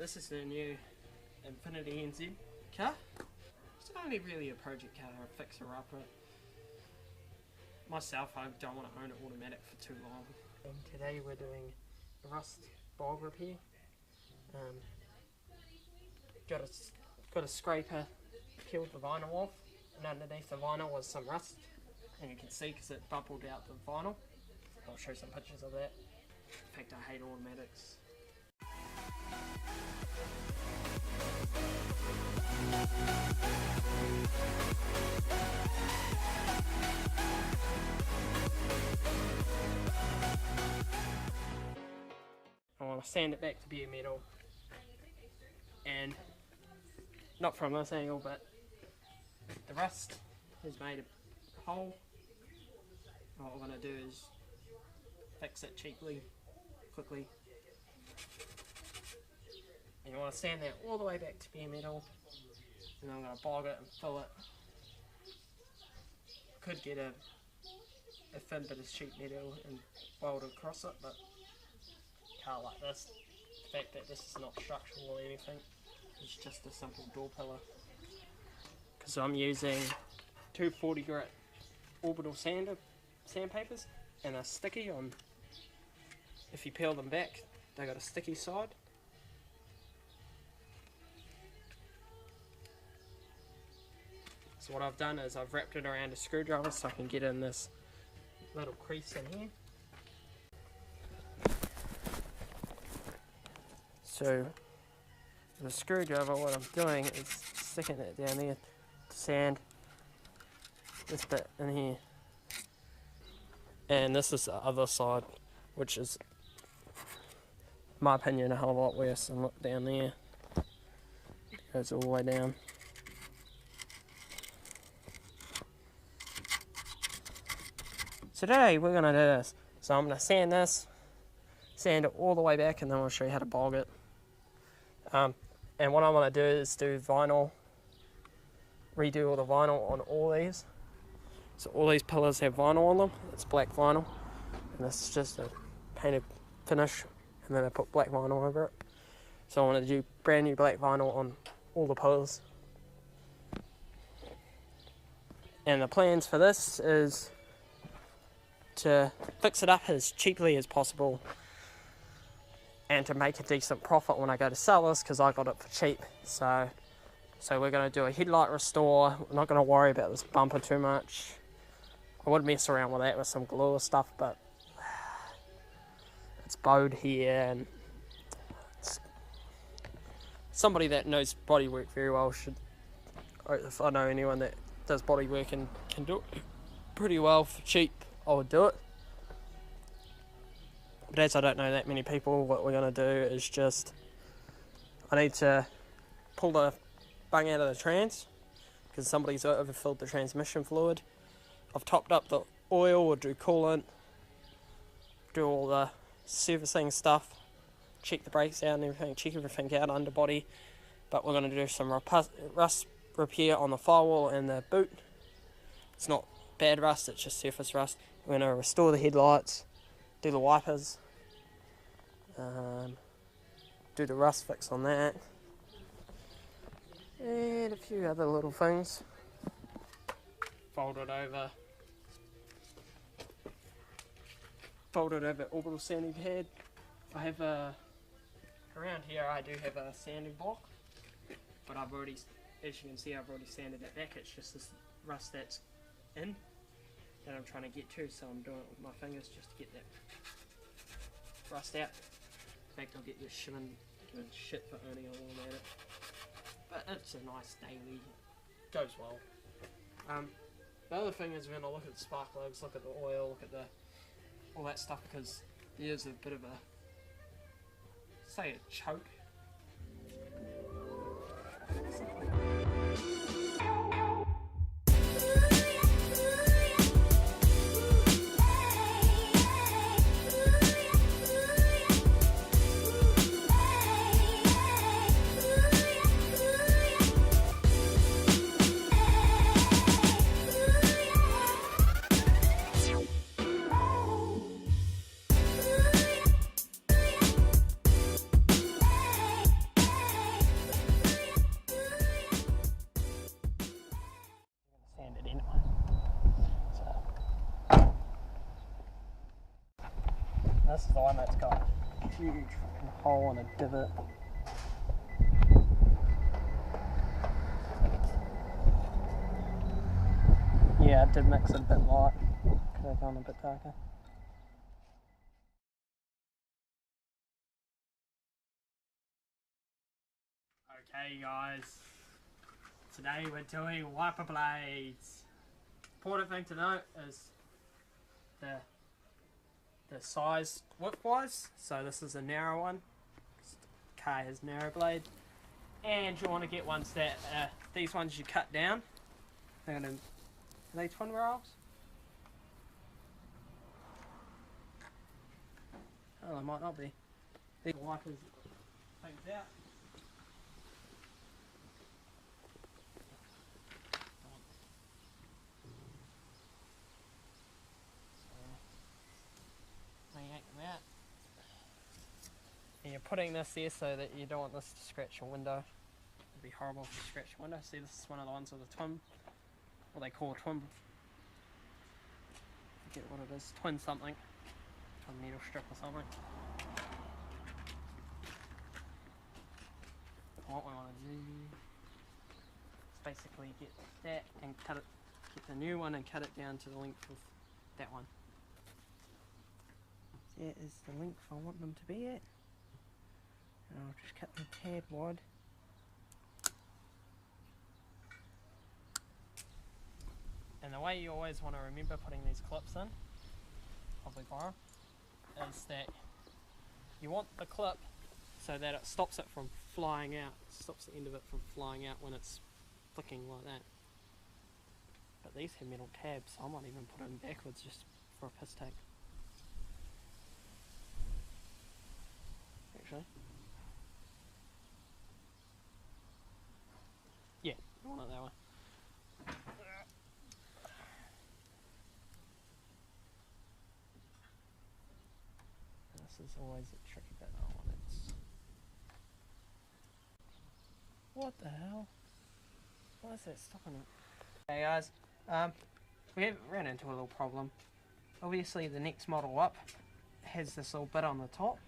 this is the new Infiniti NZ car. It's only really a project car, a fixer-upper. Myself, I don't want to own it automatic for too long. And today we're doing a rust bog repair. Got a scraper, peeled the vinyl off, and underneath the vinyl was some rust. And you can see because it bubbled out the vinyl. I'll show some pictures of that. In fact, I hate automatics. I want to sand it back to bare metal, and not from this angle, but the rust has made a hole. What we're going to do is fix it cheaply, quickly. And you want to sand that all the way back to bare metal, and then I'm going to bog it and fill it. Could get a thin bit of sheet metal and weld across it, but car like this, the fact that this is not structural or anything, it's just a simple door pillar. Because I'm using two 40 grit orbital sandpapers and a sticky on. If you peel them back, they got a sticky side. So what I've done is I've wrapped it around a screwdriver so I can get in this little crease in here. So with a screwdriver, what I'm doing is sticking it down there to sand this bit in here. And this is the other side, which is, in my opinion, a hell of a lot worse. And look down there, it goes all the way down. So today we're going to do this. So I'm going to sand this, sand it all the way back, and then I'll show you how to bog it. And what I want to do is do vinyl, redo all the vinyl on all these. So all these pillars have vinyl on them. It's black vinyl, and this is just a painted finish, and then I put black vinyl over it. So I want to do brand new black vinyl on all the pillars. And the plans for this is to fix it up as cheaply as possible and to make a decent profit when I go to sell this, because I got it for cheap. So we're going to do a headlight restore. We're not going to worry about this bumper too much. I would mess around with that with some glue or stuff, but it's bowed here, and somebody that knows bodywork very well should, if I know anyone that does bodywork and can do it pretty well for cheap, I would do it. But as I don't know that many people, what we're going to do is just, I need to pull the bung out of the trans, because somebody's overfilled the transmission fluid. I've topped up the oil, or do coolant, do all the servicing stuff, check the brakes out and everything, check everything out underbody. But we're going to do some rust repair on the firewall and the boot. It's not bad rust, it's just surface rust. We're going to restore the headlights, do the wipers, do the rust fix on that, and a few other little things. Fold it over orbital sanding pad. I have around here I do have a sanding block, but I've already, as you can see, I've already sanded it back. It's just this rust that's in that I'm trying to get to, so I'm doing it with my fingers just to get that rust out. In fact, I'll get you giving shit for owning a automatic, but it's a nice daily, goes well. The other thing is we're going to look at the spark plugs, look at the oil, look at all that stuff, because there's a bit of a, say, a choke. this is the one that's got a huge fucking hole and a divot. Yeah, it did mix it a bit light. Could have gone a bit darker. Okay guys, today we're doing wiper blades. Important thing to note is the size width-wise. So this is a narrow one. Car has narrow blade, and you want to get ones that these ones you cut down. Are they twin rails? Oh, they might not be. These wipers things out. And you're putting this there so that you don't want this to scratch your window. It'd be horrible if you scratch your window. See, this is one of the ones with a twin, what they call a twin, I forget what it is, twin something, twin needle strip or something. What we want to do is basically get that and cut it, get the new one and cut it down to the length of that one. That is the length I want them to be at. And I'll just cut them a tad wide. And the way you always want to remember putting these clips in, probably borrow, is that you want the clip so that it stops it from flying out, stops the end of it from flying out when it's flicking like that. But these have metal tabs, so I might even put them backwards just for a piss take. Actually. Yeah, I want it that way. This is always a tricky bit. I want it. What the hell? Why is that stopping it? Hey guys, we ran into a little problem. Obviously the next model up has this little bit on the top,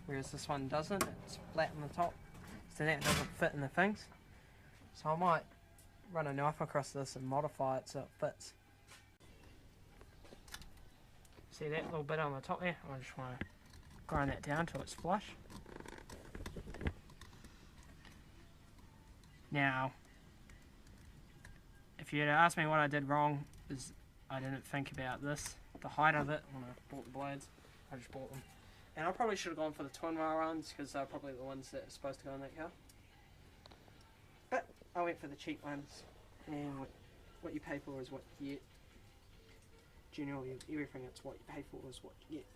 whereas this one doesn't. It's flat on the top, so that doesn't fit in the things. So I might run a knife across this and modify it so it fits. See that little bit on the top there? I just want to grind that down till it's flush. Now, if you'd asked me what I did wrong, is I didn't think about this, the height of it when I bought the blades. I just bought them. And I probably should have gone for the twin rail ones because they're probably the ones that are supposed to go in that car. But I went for the cheap ones, and what you pay for is what you get. Generally, everything that's what you pay for is what you get.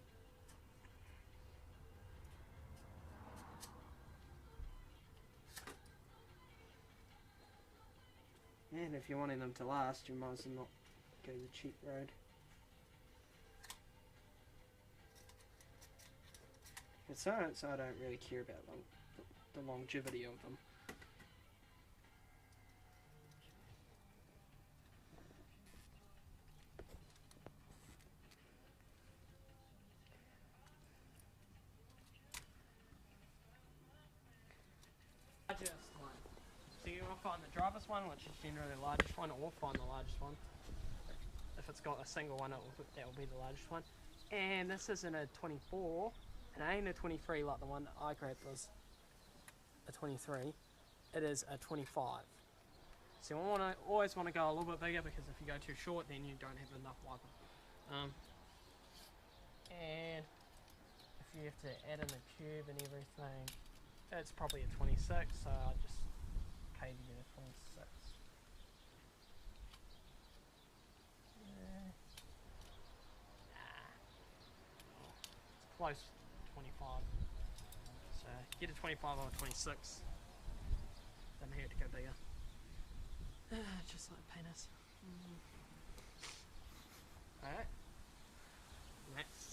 And if you're wanting them to last, you might as well not go the cheap road. But so I don't really care about the longevity of them. Largest one. So you want to find the driver's one, which is generally the largest one, or find the largest one. If it's got a single one, that will be the largest one. And this isn't a 24. It ain't a 23 like the one that I grabbed was a 23. It is a 25. So you always want to go a little bit bigger, because if you go too short, then you don't have enough wiper. And if you have to add in the tube and everything, it's probably a 26. So I just paid you a 26. It's close. 25. So get a 25 or a 26. Doesn't hurt to go bigger. Just like penis. Alright. Next.